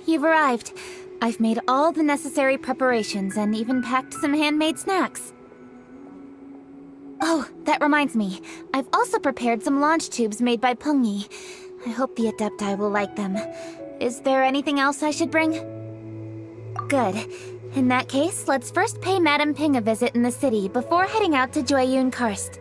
You've arrived. I've made all the necessary preparations and even packed some handmade snacks. Oh, that reminds me. I've also prepared some launch tubes made by Pengyi. I hope the Adepti will like them. Is there anything else I should bring? Good. In that case, let's first pay Madame Ping a visit in the city before heading out to Jueyun Karst.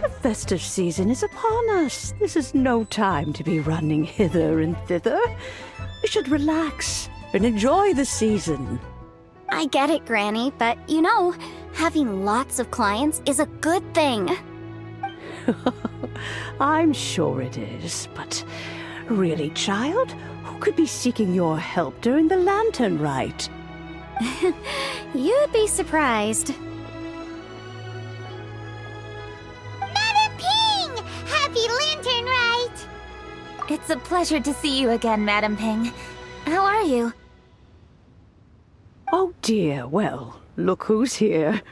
The festive season is upon us. This is no time to be running hither and thither. We should relax and enjoy the season. I get it, Granny, but you know, having lots of clients is a good thing. I'm sure it is, but really, child, who could be seeking your help during the lantern rite? You'd be surprised. Madam Ping! Happy Lantern Rite! It's a pleasure to see you again, Madame Ping. How are you? Oh dear, well, look who's here.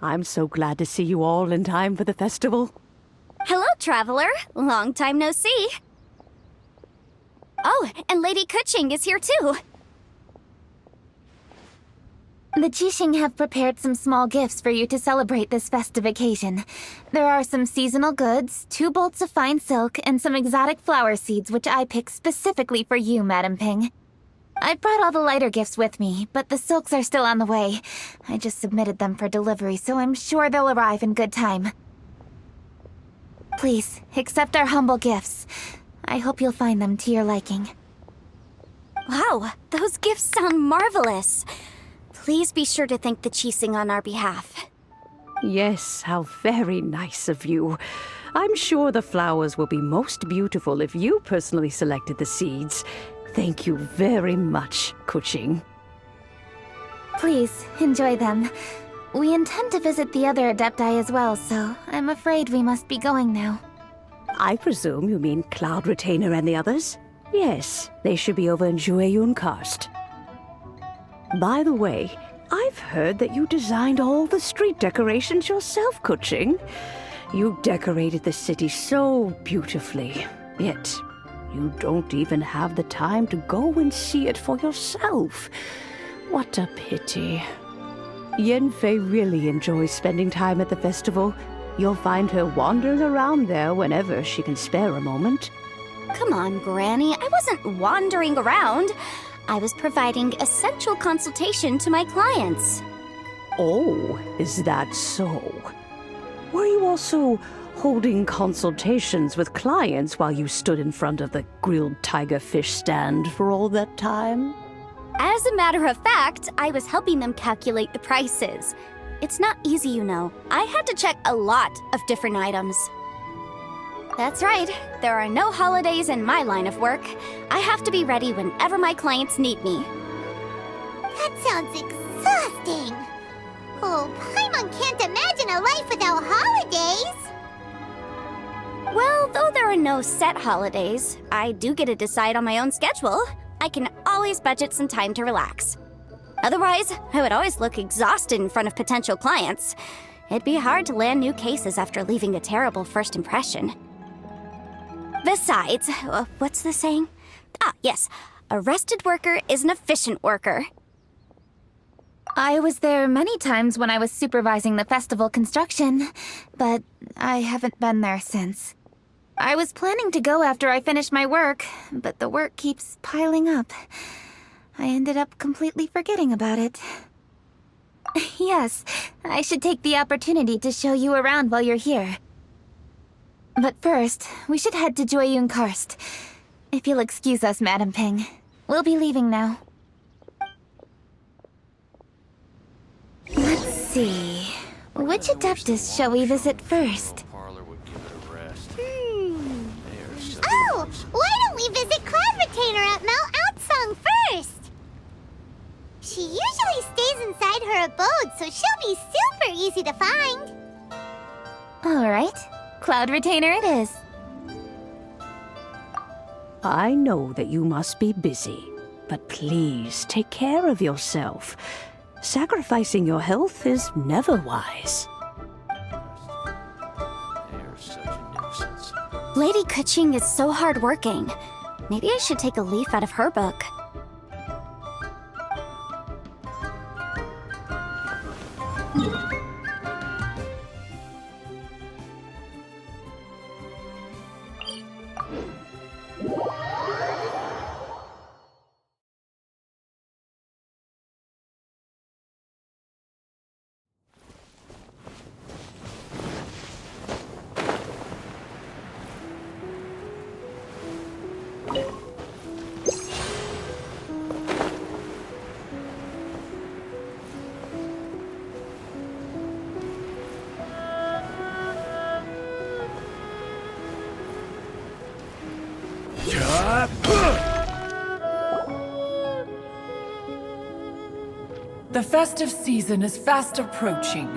I'm so glad to see you all in time for the festival. Hello, traveler. Long time no see. Oh, and Lady Kuching is here too. The Jixing have prepared some small gifts for you to celebrate this festive occasion. There are some seasonal goods, 2 bolts of fine silk, and some exotic flower seeds which I picked specifically for you, Madame Ping. I brought all the lighter gifts with me, but the silks are still on the way. I just submitted them for delivery, so I'm sure they'll arrive in good time. Please, accept our humble gifts. I hope you'll find them to your liking. Wow, those gifts sound marvelous. Please be sure to thank the Jixing on our behalf. Yes, how very nice of you. I'm sure the flowers will be most beautiful if you personally selected the seeds. Thank you very much, Kuching. Please, enjoy them. We intend to visit the other Adepti as well, so I'm afraid we must be going now. I presume you mean Cloud Retainer and the others? Yes, they should be over in Jueyun Karst. By the way, I've heard that you designed all the street decorations yourself, Kuching. You decorated the city so beautifully, yet you don't even have the time to go and see it for yourself. What a pity. Yanfei really enjoys spending time at the festival. You'll find her wandering around there whenever she can spare a moment. Come on, Granny. I wasn't wandering around. I was providing essential consultation to my clients. Oh, is that so? Were you also holding consultations with clients while you stood in front of the grilled tiger fish stand for all that time? As a matter of fact, I was helping them calculate the prices. It's not easy, you know. I had to check a lot of different items. That's right. There are no holidays in my line of work. I have to be ready whenever my clients need me. That sounds exhausting. Oh, Paimon can't imagine a life without holidays. Well, though there are no set holidays, I do get to decide on my own schedule. I can always budget some time to relax. Otherwise, I would always look exhausted in front of potential clients. It'd be hard to land new cases after leaving a terrible first impression. Besides, what's the saying? Ah, yes. A rested worker is an efficient worker. I was there many times when I was supervising the festival construction, but I haven't been there since. I was planning to go after I finished my work, but the work keeps piling up. I ended up completely forgetting about it. Yes, I should take the opportunity to show you around while you're here. But first, we should head to Jueyun Karst. If you'll excuse us, Madam Ping. We'll be leaving now. Let's see. Which adeptus shall we visit first? Oh, why don't we visit Cloud Retainer at Mount Outsong first? She usually stays inside her abode, so she'll be super easy to find. All right. Cloud Retainer it is. I know that you must be busy, but please take care of yourself. Sacrificing your health is never wise. Lady Kuching is so hardworking. Maybe I should take a leaf out of her book. The festive season is fast approaching.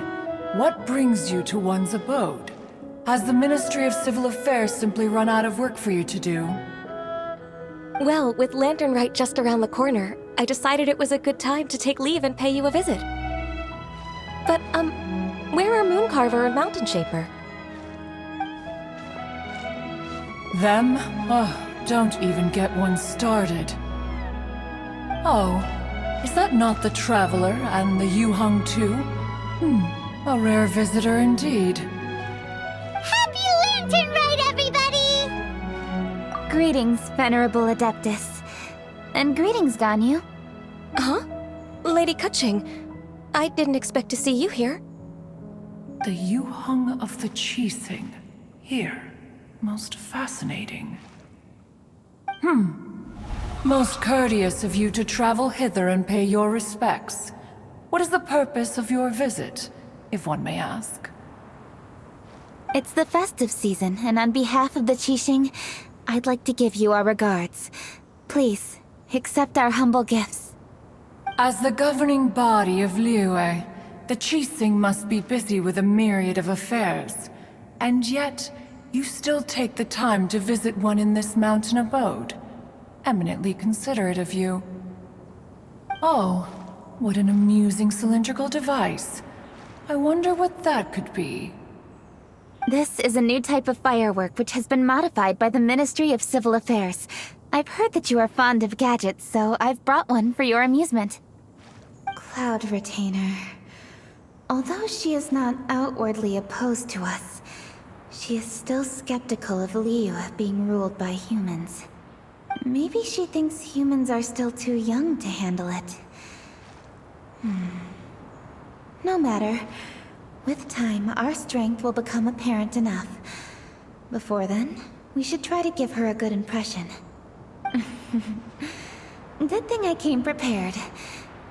What brings you to one's abode? Has the Ministry of Civil Affairs simply run out of work for you to do? Well, with Lantern Rite just around the corner, I decided it was a good time to take leave and pay you a visit. But, where are Mooncarver and Mountain Shaper? Them? Oh, don't even get one started. Oh, is that not the Traveler and the Yuheng too? A rare visitor indeed. Happy Lantern Rite, everybody! Greetings, Venerable Adeptus. And greetings, Ganyu. Huh? Lady Kuching, I didn't expect to see you here. The Yuheng of the Qixing. Here. Most fascinating. Most courteous of you to travel hither and pay your respects. What is the purpose of your visit, if one may ask? It's the festive season, and on behalf of the Qixing, I'd like to give you our regards. Please, accept our humble gifts. As the governing body of Liyue, the Qixing must be busy with a myriad of affairs. And yet, you still take the time to visit one in this mountain abode. Eminently considerate of you. Oh, what an amusing cylindrical device. I wonder what that could be. This is a new type of firework which has been modified by the Ministry of Civil Affairs. I've heard that you are fond of gadgets, so I've brought one for your amusement. Cloud Retainer. Although she is not outwardly opposed to us, she is still skeptical of Liyue being ruled by humans. Maybe she thinks humans are still too young to handle it. No matter. With time, our strength will become apparent enough. Before then, we should try to give her a good impression. Good thing I came prepared.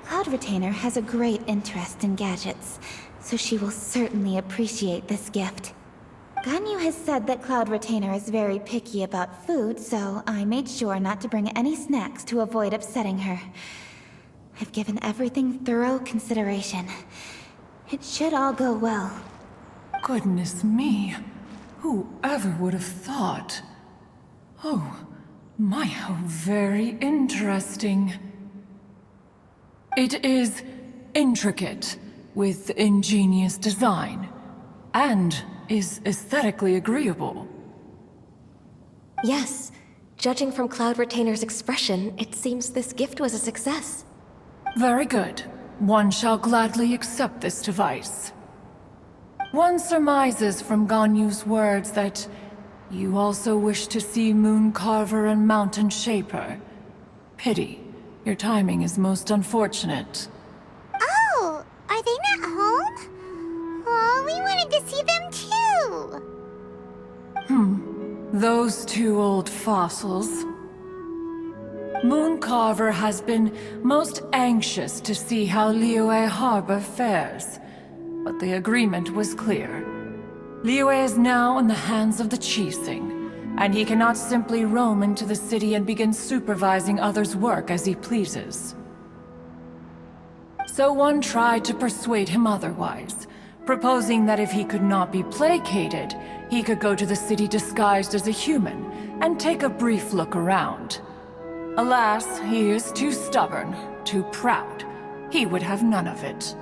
Cloud Retainer has a great interest in gadgets, so she will certainly appreciate this gift. Ganyu has said that Cloud Retainer is very picky about food, so I made sure not to bring any snacks to avoid upsetting her. I've given everything thorough consideration. It should all go well. Goodness me. Whoever would have thought? Oh, my, how very interesting. It is intricate, with ingenious design, and is aesthetically agreeable. Yes. Judging from Cloud Retainer's expression, it seems this gift was a success. Very good. One shall gladly accept this device. One surmises from Ganyu's words that you also wish to see Moon Carver and Mountain Shaper. Pity. Your timing is most unfortunate. Oh, are they not home? Oh, we wanted to see them too. Those two old fossils. Moon Carver has been most anxious to see how Liyue Harbor fares, but the agreement was clear. Liyue is now in the hands of the Qixing, and he cannot simply roam into the city and begin supervising others' work as he pleases. So one tried to persuade him otherwise, proposing that if he could not be placated, he could go to the city disguised as a human and take a brief look around. Alas, he is too stubborn, too proud. He would have none of it.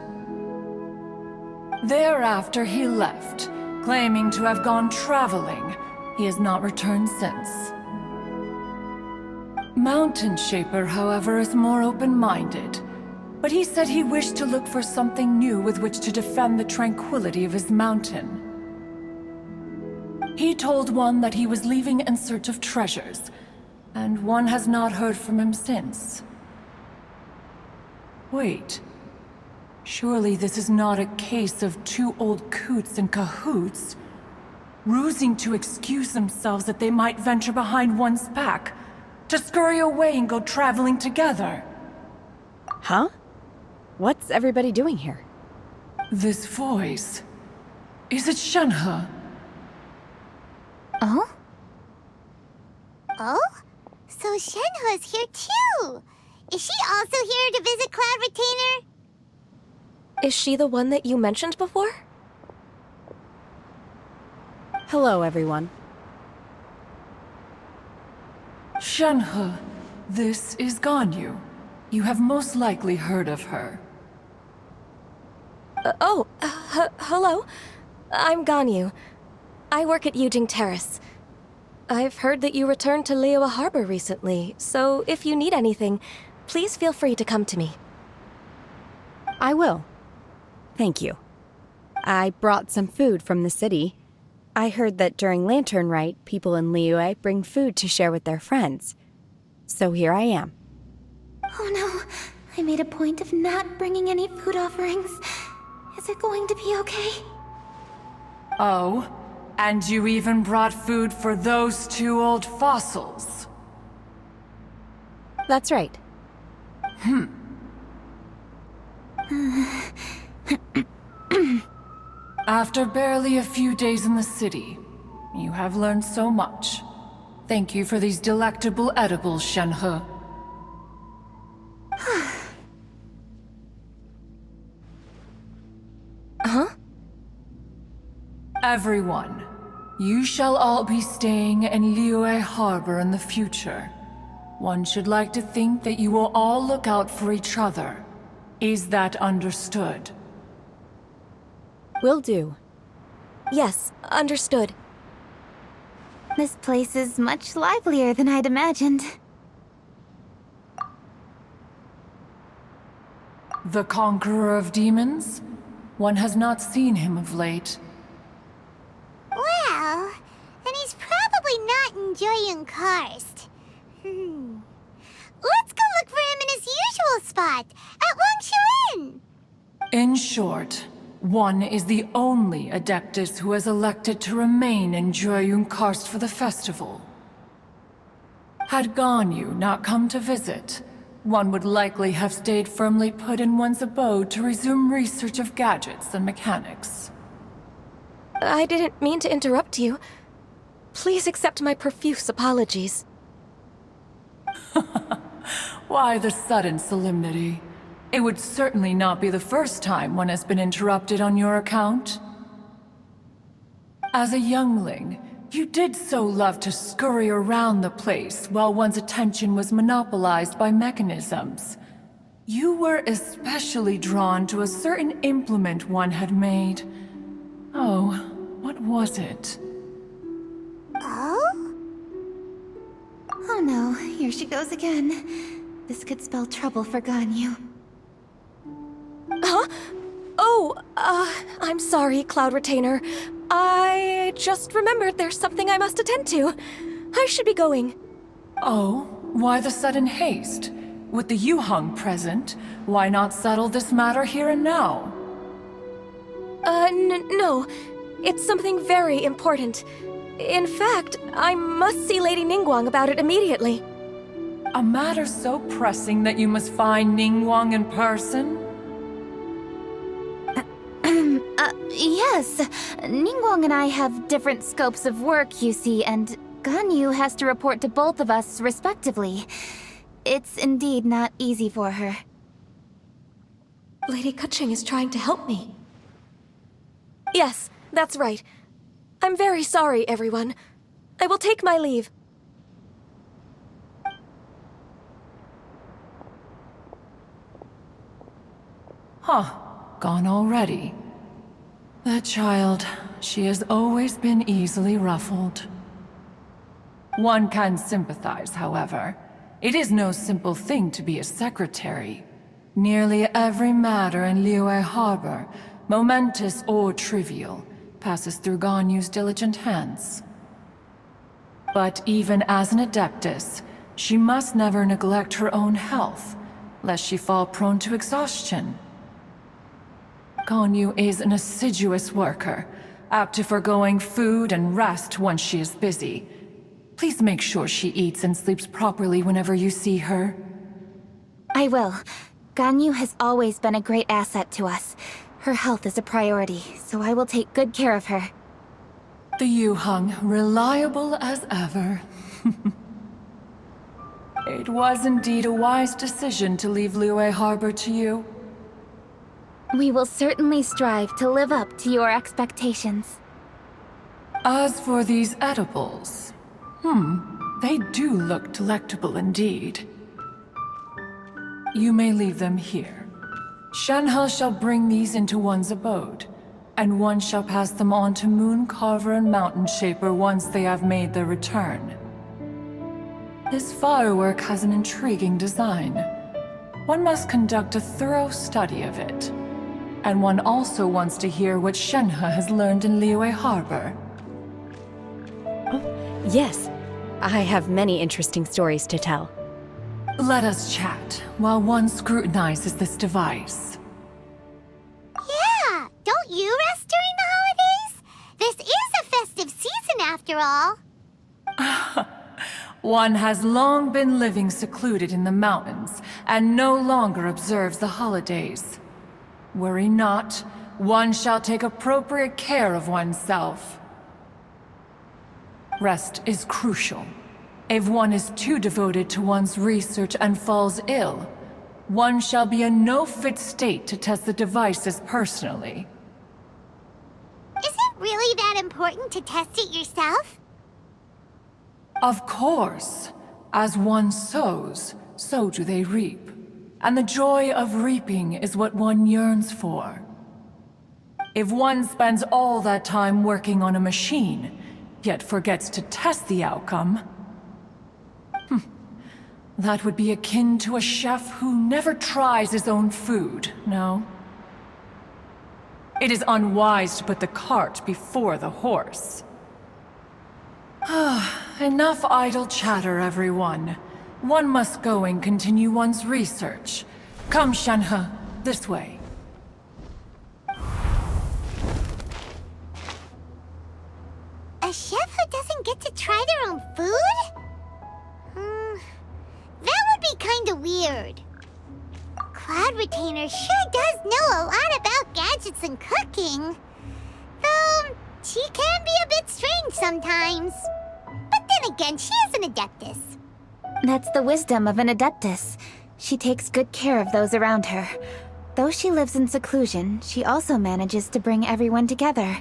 Thereafter he left, claiming to have gone traveling. He has not returned since. Mountain Shaper, however, is more open-minded. But he said he wished to look for something new with which to defend the tranquility of his mountain. He told one that he was leaving in search of treasures, and one has not heard from him since. Wait. Surely this is not a case of two old coots in cahoots, rusing to excuse themselves that they might venture behind one's back, to scurry away and go traveling together. Huh? What's everybody doing here? This voice... Is it Shanghai? Oh? Oh? So Shenhe's here too! Is she also here to visit Cloud Retainer? Is she the one that you mentioned before? Hello, everyone. Shanghai, this is Ganyu. You have most likely heard of her. Hello. I'm Ganyu. I work at Yujing Terrace. I've heard that you returned to Liyue Harbor recently, so if you need anything, please feel free to come to me. I will. Thank you. I brought some food from the city. I heard that during Lantern Rite, people in Liyue bring food to share with their friends. So here I am. Oh no, I made a point of not bringing any food offerings. Is it going to be okay? Oh, and you even brought food for those two old fossils. That's right. After barely a few days in the city, you have learned so much. Thank you for these delectable edibles, Shenhe. Huh? Everyone, you shall all be staying in Liyue Harbor in the future. One should like to think that you will all look out for each other. Is that understood? Will do. Yes, understood. This place is much livelier than I'd imagined. The Conqueror of Demons? One has not seen him of late. Well, then he's probably not enjoying Karst. Let's go look for him in his usual spot, at Wangshu. In short, one is the only Adeptus who has elected to remain in Joyun Karst for the festival. Had Ganyu not come to visit, one would likely have stayed firmly put in one's abode to resume research of gadgets and mechanics. I didn't mean to interrupt you. Please accept my profuse apologies. Why the sudden solemnity? It would certainly not be the first time one has been interrupted on your account. As a youngling, you did so love to scurry around the place while one's attention was monopolized by mechanisms. You were especially drawn to a certain implement one had made. Oh, what was it? Oh? Oh no, here she goes again. This could spell trouble for Ganyu. Huh? Oh, I'm sorry, Cloud Retainer. I just remembered there's something I must attend to. I should be going. Oh, why the sudden haste? With the Yuheng present, why not settle this matter here and now? No. It's something very important. In fact, I must see Lady Ningguang about it immediately. A matter so pressing that you must find Ningguang in person? Yes. Ningguang and I have different scopes of work, you see, and Ganyu has to report to both of us, respectively. It's indeed not easy for her. Lady Keqing is trying to help me. Yes, that's right. I'm very sorry, everyone. I will take my leave. Huh, gone already. That child, she has always been easily ruffled. One can sympathize, however. It is no simple thing to be a secretary. Nearly every matter in Liyue Harbor, momentous or trivial, passes through Ganyu's diligent hands. But even as an adeptus, she must never neglect her own health, lest she fall prone to exhaustion. Ganyu is an assiduous worker, apt to foregoing food and rest once she is busy. Please make sure she eats and sleeps properly whenever you see her. I will. Ganyu has always been a great asset to us. Her health is a priority, so I will take good care of her. The Yuheng, reliable as ever. It was indeed a wise decision to leave Liyue Harbor to you. We will certainly strive to live up to your expectations. As for these edibles, they do look delectable indeed. You may leave them here. Shanghai shall bring these into one's abode, and one shall pass them on to Moon Carver and Mountain Shaper once they have made their return. This firework has an intriguing design. One must conduct a thorough study of it. And one also wants to hear what Shenhe has learned in Liyue Harbor. Yes, I have many interesting stories to tell. Let us chat while one scrutinizes this device. Yeah, don't you rest during the holidays? This is a festive season after all. One has long been living secluded in the mountains and no longer observes the holidays. Worry not, one shall take appropriate care of oneself. Rest is crucial. If one is too devoted to one's research and falls ill, one shall be in no fit state to test the devices personally. Is it really that important to test it yourself? Of course. As one sows, so do they reap. And the joy of reaping is what one yearns for. If one spends all that time working on a machine, yet forgets to test the outcome, that would be akin to a chef who never tries his own food, no? It is unwise to put the cart before the horse. Enough idle chatter, everyone. One must go and continue one's research. Come, Shenhe, this way. A chef who doesn't get to try their own food? That would be kinda weird. Cloud Retainer sure does know a lot about gadgets and cooking. Though, she can be a bit strange sometimes. But then again, she is an adeptus. That's the wisdom of an adeptus. She takes good care of those around her. Though she lives in seclusion, she also manages to bring everyone together.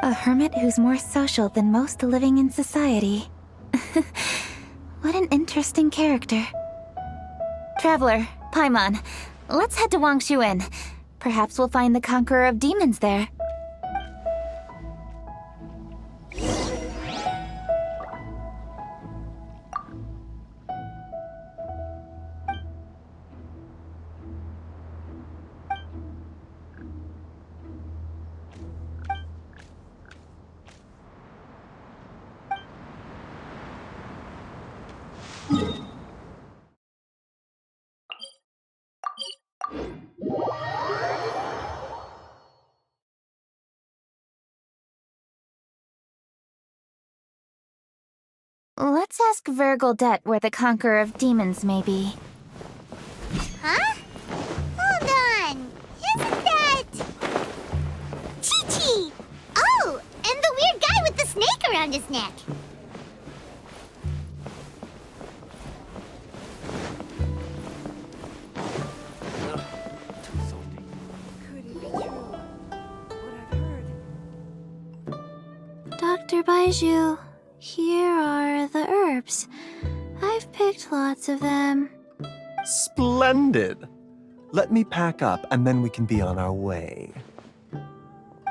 A hermit who's more social than most living in society. What an interesting character. Traveler, Paimon, let's head to Wangshuin. Perhaps we'll find the Conqueror of Demons there. Let's ask Vergildet where the Conqueror of Demons may be. Huh? Hold on. Isn't that... Chi-Chi! Oh, and the weird guy with the snake around his neck. Dr. Baiju, here are the herbs. I've picked lots of them. Splendid! Let me pack up and then we can be on our way. Hey,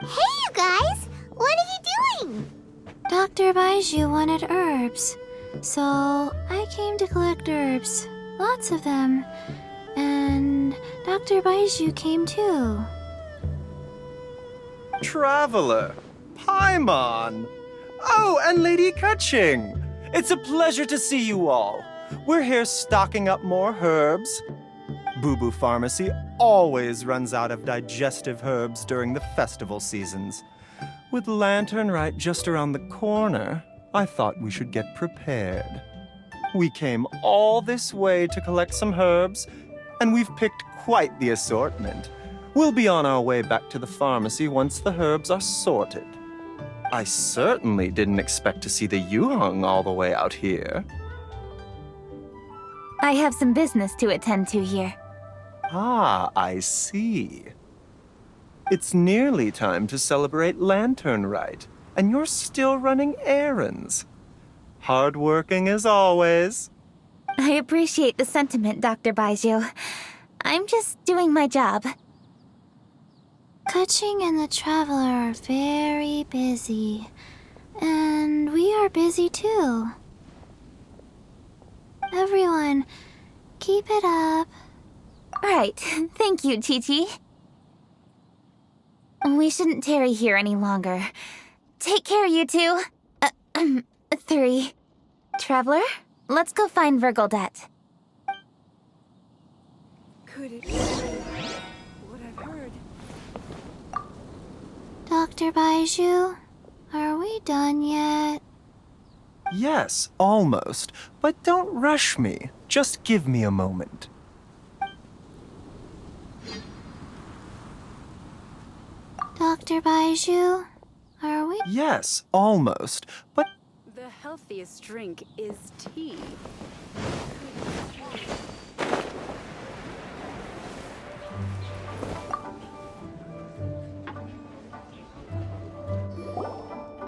you guys! What are you doing? Dr. Baiju wanted herbs, so I came to collect herbs. Lots of them. And Dr. Baiju came too. Traveler! Paimon! Oh, and Lady Kaching! It's a pleasure to see you all. We're here stocking up more herbs. Boo Boo Pharmacy always runs out of digestive herbs during the festival seasons. With Lantern right just around the corner, I thought we should get prepared. We came all this way to collect some herbs, and we've picked quite the assortment. We'll be on our way back to the pharmacy once the herbs are sorted. I certainly didn't expect to see the Yuheng all the way out here. I have some business to attend to here. Ah, I see. It's nearly time to celebrate Lantern Rite, and you're still running errands. Hardworking as always. I appreciate the sentiment, Dr. Baiju. I'm just doing my job. Kaching and the Traveler are very busy. And we are busy too. Everyone, keep it up. Right. Thank you, Chi-Chi. We shouldn't tarry here any longer. Take care, you two. 3. Traveler, let's go find Vergildet. Could it be what I've heard? Dr. Baiju, are we done yet? Yes, almost. But don't rush me. Just give me a moment. Dr. Baiju, are we? Yes, almost. But The healthiest drink is tea.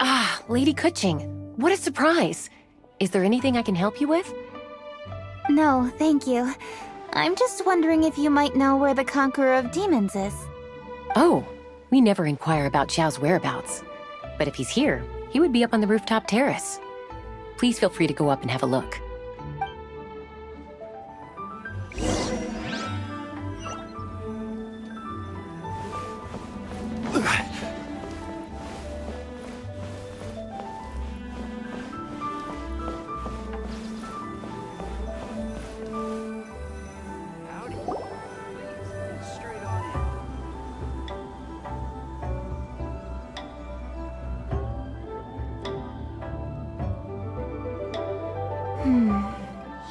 Ah, Lady Kuching, what a surprise! Is there anything I can help you with? No, thank you. I'm just wondering if you might know where the Conqueror of Demons is. Oh, we never inquire about Xiao's whereabouts. But if he's here, he would be up on the rooftop terrace. Please feel free to go up and have a look.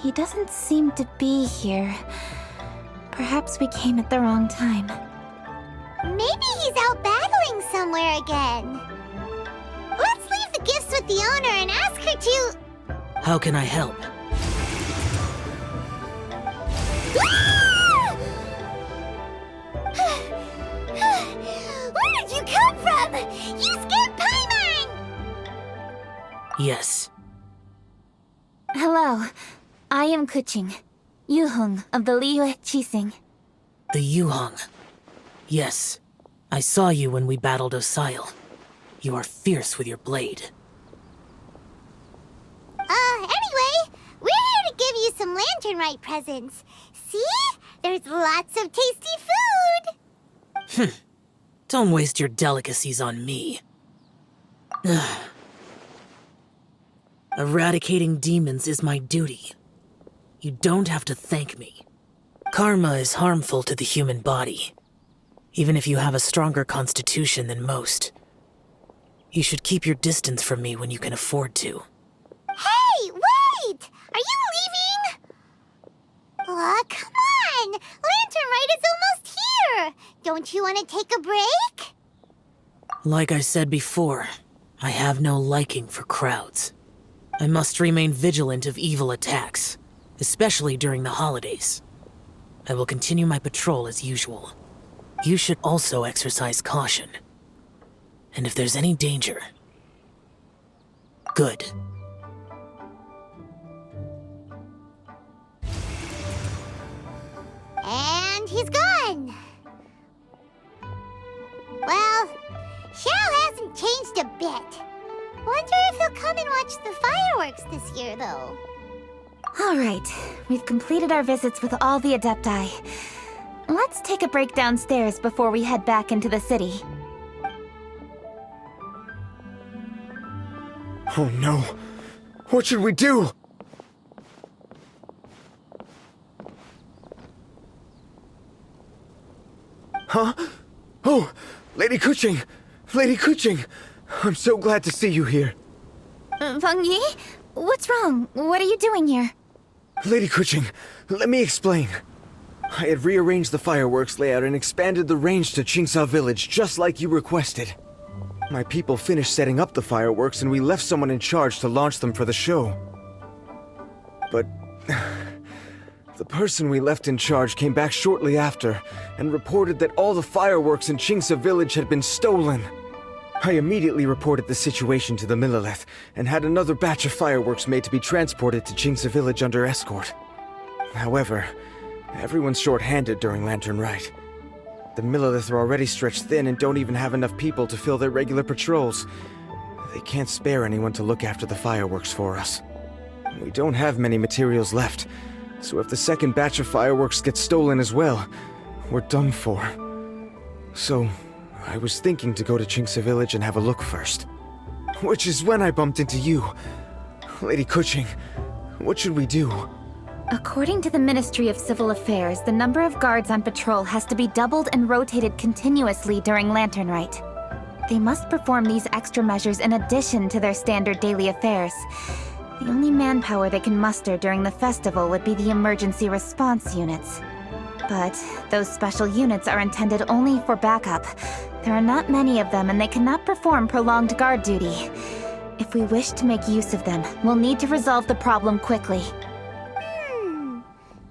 He doesn't seem to be here. Perhaps we came at the wrong time. Maybe he's out battling somewhere again. Let's leave the gifts with the owner and ask her to... How can I help? Where did you come from? You scared Paimon! Yes. Hello. I am Kuching, Yuhong of the Liyue Qixing. The Yuhong. Yes. I saw you when we battled Osile. You are fierce with your blade. Anyway, we're here to give you some Lanternite presents. See? There's lots of tasty food! Don't waste your delicacies on me. Eradicating demons is my duty. You don't have to thank me. Karma is harmful to the human body, even if you have a stronger constitution than most. You should keep your distance from me when you can afford to. Hey, wait! Are you leaving? Aw, come on! Lanternite is almost here! Don't you want to take a break? Like I said before, I have no liking for crowds. I must remain vigilant of evil attacks, especially during the holidays. I will continue my patrol as usual. You should also exercise caution. And if there's any danger... Good. And he's gone! Well, Xiao hasn't changed a bit. Wonder if he'll come and watch the fireworks this year, though. All right, we've completed our visits with all the Adepti. Let's take a break downstairs before we head back into the city. Oh no! What should we do? Huh? Oh! Lady Kuching! Lady Kuching! I'm so glad to see you here. Feng Yi? What's wrong? What are you doing here? Lady Kuching, let me explain. I had rearranged the fireworks layout and expanded the range to Qingsa Village, just like you requested. My people finished setting up the fireworks and we left someone in charge to launch them for the show. But... the person we left in charge came back shortly after and reported that all the fireworks in Qingsa Village had been stolen. I immediately reported the situation to the Millelith and had another batch of fireworks made to be transported to Qingsa Village under escort. However, everyone's short-handed during Lantern Rite. The Millelith are already stretched thin and don't even have enough people to fill their regular patrols. They can't spare anyone to look after the fireworks for us. We don't have many materials left, so if the second batch of fireworks gets stolen as well, we're done for. So, I was thinking to go to Qingsa Village and have a look first. Which is when I bumped into you. Lady Kuching, what should we do? According to the Ministry of Civil Affairs, the number of guards on patrol has to be doubled and rotated continuously during Lantern Rite. They must perform these extra measures in addition to their standard daily affairs. The only manpower they can muster during the festival would be the emergency response units. But those special units are intended only for backup. There are not many of them and they cannot perform prolonged guard duty. If we wish to make use of them, we'll need to resolve the problem quickly.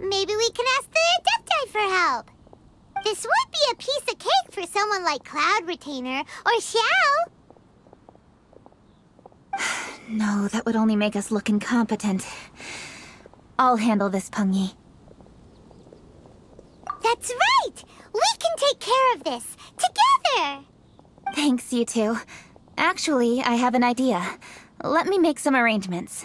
Maybe we can ask the Adepti for help. This would be a piece of cake for someone like Cloud Retainer or Xiao. No, that would only make us look incompetent. I'll handle this, Peng Yi. That's right! We can take care of this, together! Thanks, you two. Actually, I have an idea. Let me make some arrangements.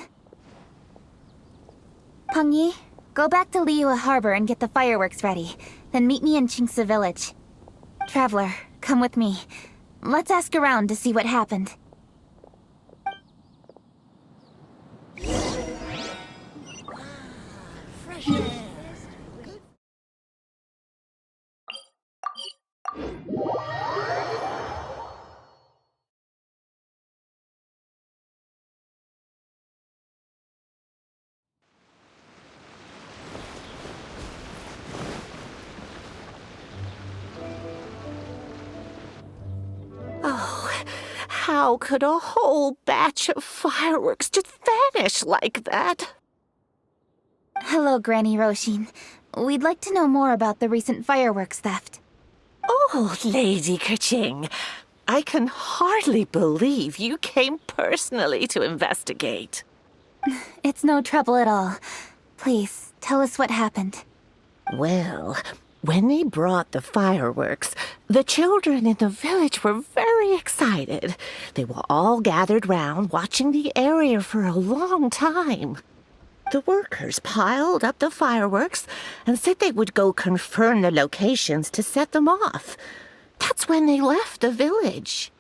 Peng Yi, go back to Liyue Harbor and get the fireworks ready. Then meet me in Qingsa Village. Traveler, come with me. Let's ask around to see what happened. How could a whole batch of fireworks just vanish like that? Hello, Granny Roshin. We'd like to know more about the recent fireworks theft. Oh, Lady Kaching, I can hardly believe you came personally to investigate. It's no trouble at all. Please, tell us what happened. Well, when they brought the fireworks, the children in the village were very excited. They were all gathered round, watching the area for a long time. The workers piled up the fireworks and said they would go confirm the locations to set them off. That's when they left the village.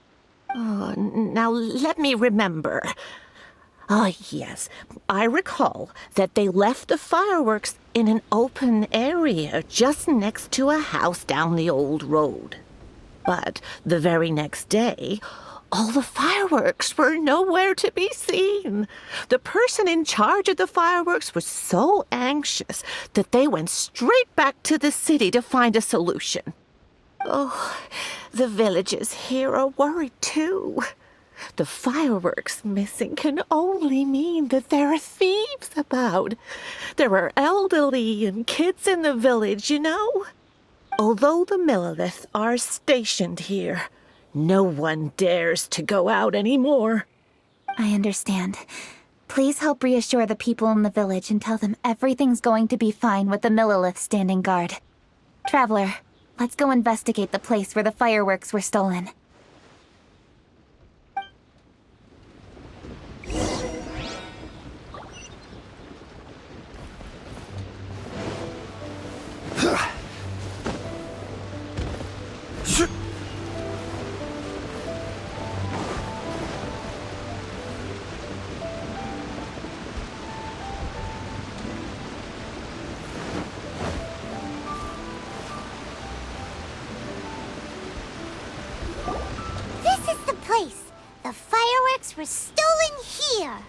Oh, now let me remember. Ah, yes, I recall that they left the fireworks in an open area just next to a house down the old road. But the very next day, all the fireworks were nowhere to be seen. The person in charge of the fireworks was so anxious that they went straight back to the city to find a solution. Oh, the villagers here are worried too. The fireworks missing can only mean that there are thieves about. There are elderly and kids in the village, you know. Although the Millilith are stationed here, no one dares to go out anymore. I understand. Please help reassure the people in the village and tell them everything's going to be fine with the Millilith standing guard. Traveler, let's go investigate the place where the fireworks were stolen. The fireworks were stolen here!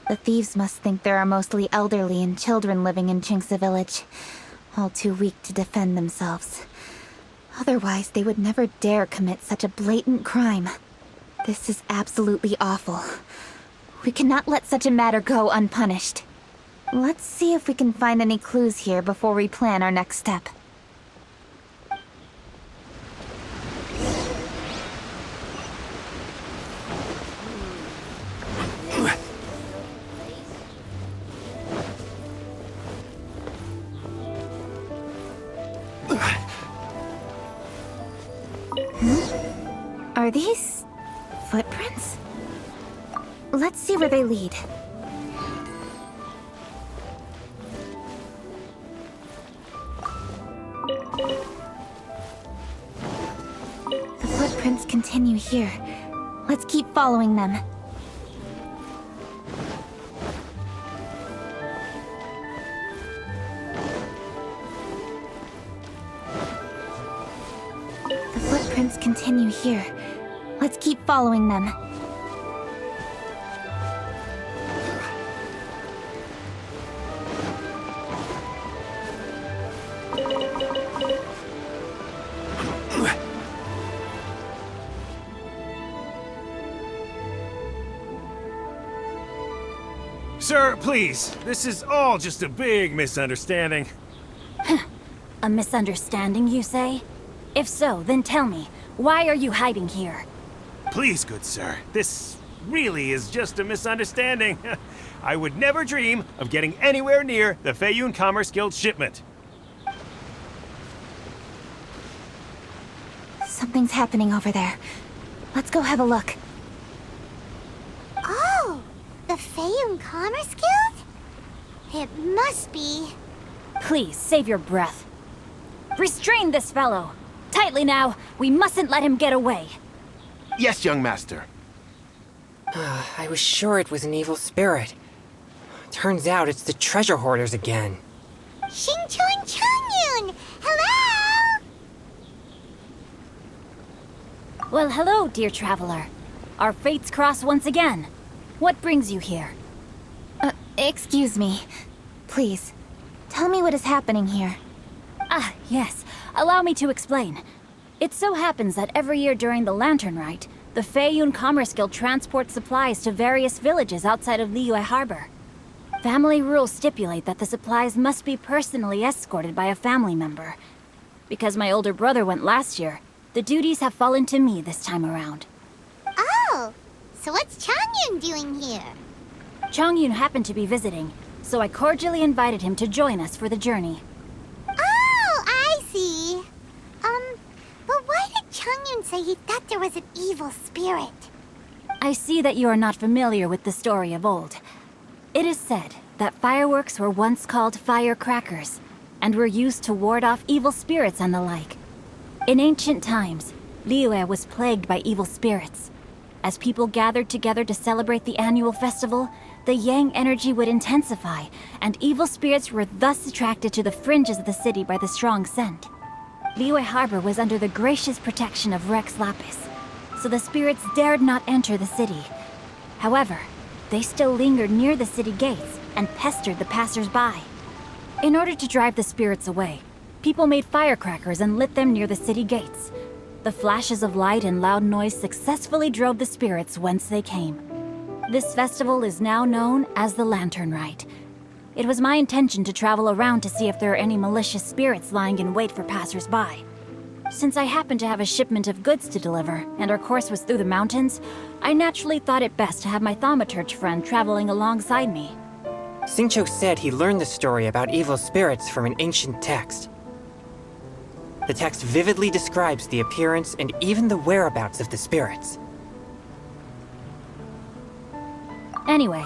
The thieves must think there are mostly elderly and children living in Qingce Village, all too weak to defend themselves. Otherwise, they would never dare commit such a blatant crime. This is absolutely awful. We cannot let such a matter go unpunished. Let's see if we can find any clues here before we plan our next step. Are these footprints? Let's see where they lead. The footprints continue here. Let's keep following them. The footprints continue here. Let's keep following them. Sir, please. This is all just a big misunderstanding. A misunderstanding, you say? If so, then tell me, why are you hiding here? Please, good sir. This really is just a misunderstanding. I would never dream of getting anywhere near the Feiyun Commerce Guild shipment. Something's happening over there. Let's go have a look. Oh, the Feiyun Commerce Guild? It must be. Please, save your breath. Restrain this fellow. Tightly now. We mustn't let him get away. Yes, young master. I was sure it was an evil spirit. Turns out it's the treasure hoarders again. Xingchun Changyun! Hello! Well, hello, dear traveler. Our fates cross once again. What brings you here? Excuse me. Please, tell me what is happening here. Ah, yes. Allow me to explain. It so happens that every year during the Lantern Rite, the Feiyun Commerce Guild transports supplies to various villages outside of Liyue Harbor. Family rules stipulate that the supplies must be personally escorted by a family member. Because my older brother went last year, the duties have fallen to me this time around. Oh, so what's Changyun doing here? Changyun happened to be visiting, so I cordially invited him to join us for the journey. Oh, I see. But why did Changyun say he thought there was an evil spirit? I see that you are not familiar with the story of old. It is said that fireworks were once called firecrackers, and were used to ward off evil spirits and the like. In ancient times, Liyue was plagued by evil spirits. As people gathered together to celebrate the annual festival, the yang energy would intensify, and evil spirits were thus attracted to the fringes of the city by the strong scent. Liyue Harbor was under the gracious protection of Rex Lapis, so the spirits dared not enter the city. However, they still lingered near the city gates and pestered the passers-by. In order to drive the spirits away, people made firecrackers and lit them near the city gates. The flashes of light and loud noise successfully drove the spirits whence they came. This festival is now known as the Lantern Rite. It was my intention to travel around to see if there are any malicious spirits lying in wait for passers-by. Since I happened to have a shipment of goods to deliver, and our course was through the mountains, I naturally thought it best to have my thaumaturge friend traveling alongside me. Xingqiu said he learned the story about evil spirits from an ancient text. The text vividly describes the appearance and even the whereabouts of the spirits. Anyway,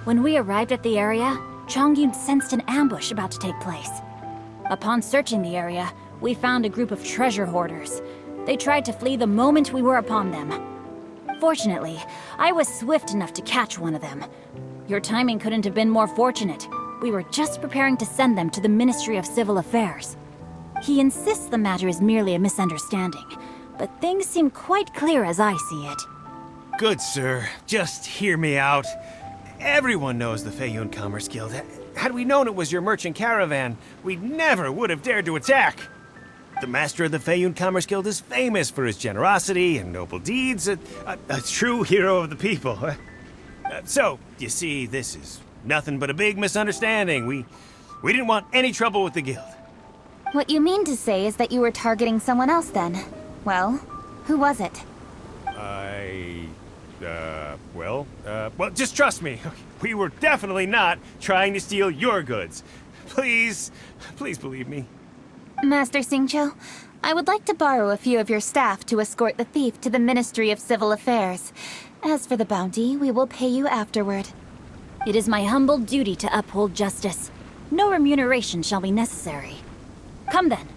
when we arrived at the area, Changyun sensed an ambush about to take place. Upon searching the area, we found a group of treasure hoarders. They tried to flee the moment we were upon them. Fortunately, I was swift enough to catch one of them. Your timing couldn't have been more fortunate. We were just preparing to send them to the Ministry of Civil Affairs. He insists the matter is merely a misunderstanding, but things seem quite clear as I see it. Good, sir. Just hear me out. Everyone knows the Feiyun Commerce Guild. Had we known it was your merchant caravan, we never would have dared to attack. The master of the Feiyun Commerce Guild is famous for his generosity and noble deeds, a true hero of the people. So, you see, this is nothing but a big misunderstanding. We didn't want any trouble with the guild. What you mean to say is that you were targeting someone else then? Well, who was it? Well, just trust me. We were definitely not trying to steal your goods. Please believe me. Master Xingqiu, I would like to borrow a few of your staff to escort the thief to the Ministry of Civil Affairs. As for the bounty, we will pay you afterward. It is my humble duty to uphold justice. No remuneration shall be necessary. Come then.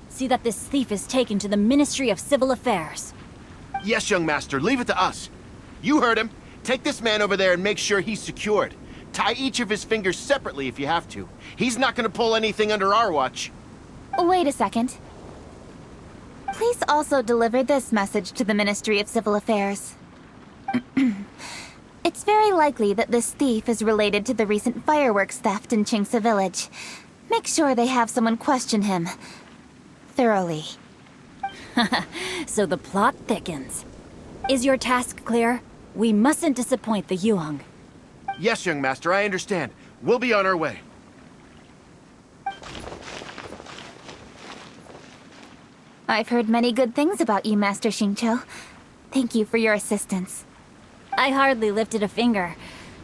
See that this thief is taken to the Ministry of Civil Affairs. Yes, young master, leave it to us. You heard him. Take this man over there and make sure he's secured. Tie each of his fingers separately if you have to. He's not gonna pull anything under our watch. Wait a second. Please also deliver this message to the Ministry of Civil Affairs. It's very likely that this thief is related to the recent fireworks theft in Qingce Village. Make sure they have someone question him thoroughly. So the plot thickens. Is your task clear? We mustn't disappoint the Yuang. Yes, young master, I understand. We'll be on our way. I've heard many good things about you, Master Xingqiu. Thank you for your assistance. I hardly lifted a finger.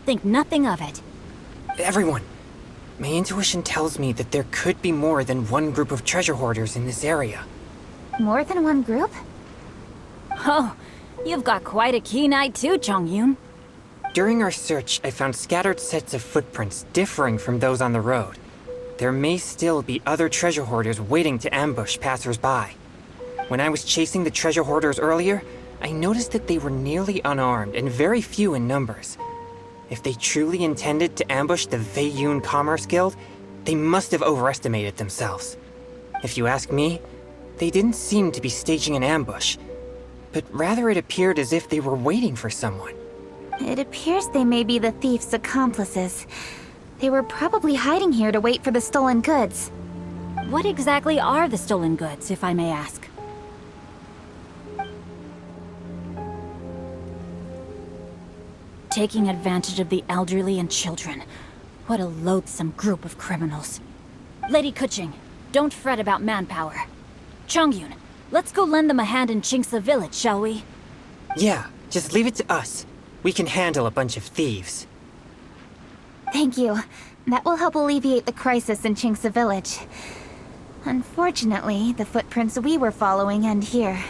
Think nothing of it. Everyone, my intuition tells me that there could be more than one group of treasure hoarders in this area. More than one group? Oh, you've got quite a keen eye too, Changyun. During our search, I found scattered sets of footprints differing from those on the road. There may still be other treasure hoarders waiting to ambush passers-by. When I was chasing the treasure hoarders earlier, I noticed that they were nearly unarmed and very few in numbers. If they truly intended to ambush the Feiyun Commerce Guild, they must have overestimated themselves. If you ask me, they didn't seem to be staging an ambush, but rather it appeared as if they were waiting for someone. It appears they may be the thief's accomplices. They were probably hiding here to wait for the stolen goods. What exactly are the stolen goods, if I may ask? Taking advantage of the elderly and children. What a loathsome group of criminals. Lady Kuching, don't fret about manpower. Chongyun, let's go lend them a hand in Chingsa village, shall we? Yeah, just leave it to us. We can handle a bunch of thieves. Thank you. That will help alleviate the crisis in Chingsa village. Unfortunately, the footprints we were following end here.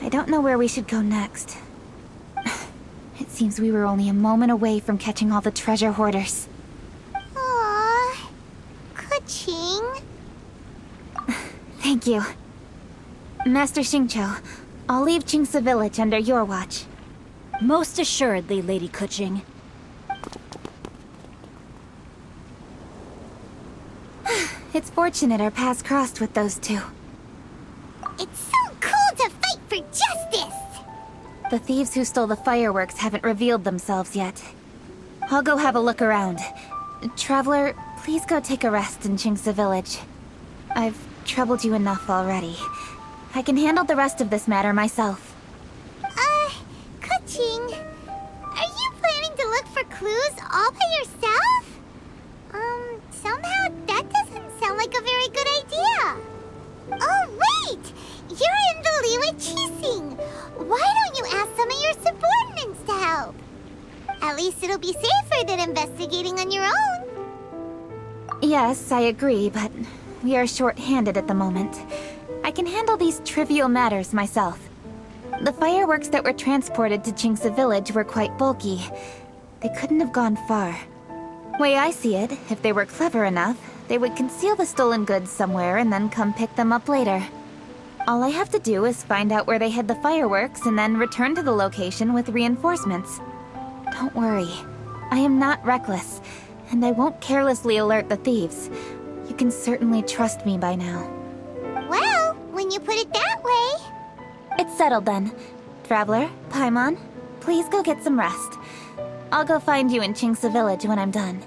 I don't know where we should go next. It seems we were only a moment away from catching all the treasure hoarders. Aww. Kuching. Thank you. Master Xingqiu, I'll leave Chingsa village under your watch. Most assuredly, Lady Kuching. It's fortunate our paths crossed with those two. It's so cool to fight for justice! The thieves who stole the fireworks haven't revealed themselves yet. I'll go have a look around. Traveler, please go take a rest in Chingsa village. I've troubled you enough already. I can handle the rest of this matter myself. Kuching, are you planning to look for clues all by yourself? Somehow that doesn't sound like a very good idea. Oh, wait! You're in the Liwa Qixing. Why don't you ask some of your subordinates to help? At least it'll be safer than investigating on your own. Yes, I agree, but we are short-handed at the moment. I can handle these trivial matters myself. The fireworks that were transported to Chingsa village were quite bulky. They couldn't have gone far. Way I see it, if they were clever enough, they would conceal the stolen goods somewhere and then come pick them up later. All I have to do is find out where they hid the fireworks and then return to the location with reinforcements. Don't worry. I am not reckless, and I won't carelessly alert the thieves. You can certainly trust me by now. Well, when you put it that way... It's settled then. Traveler, Paimon, please go get some rest. I'll go find you in Chingsa village when I'm done.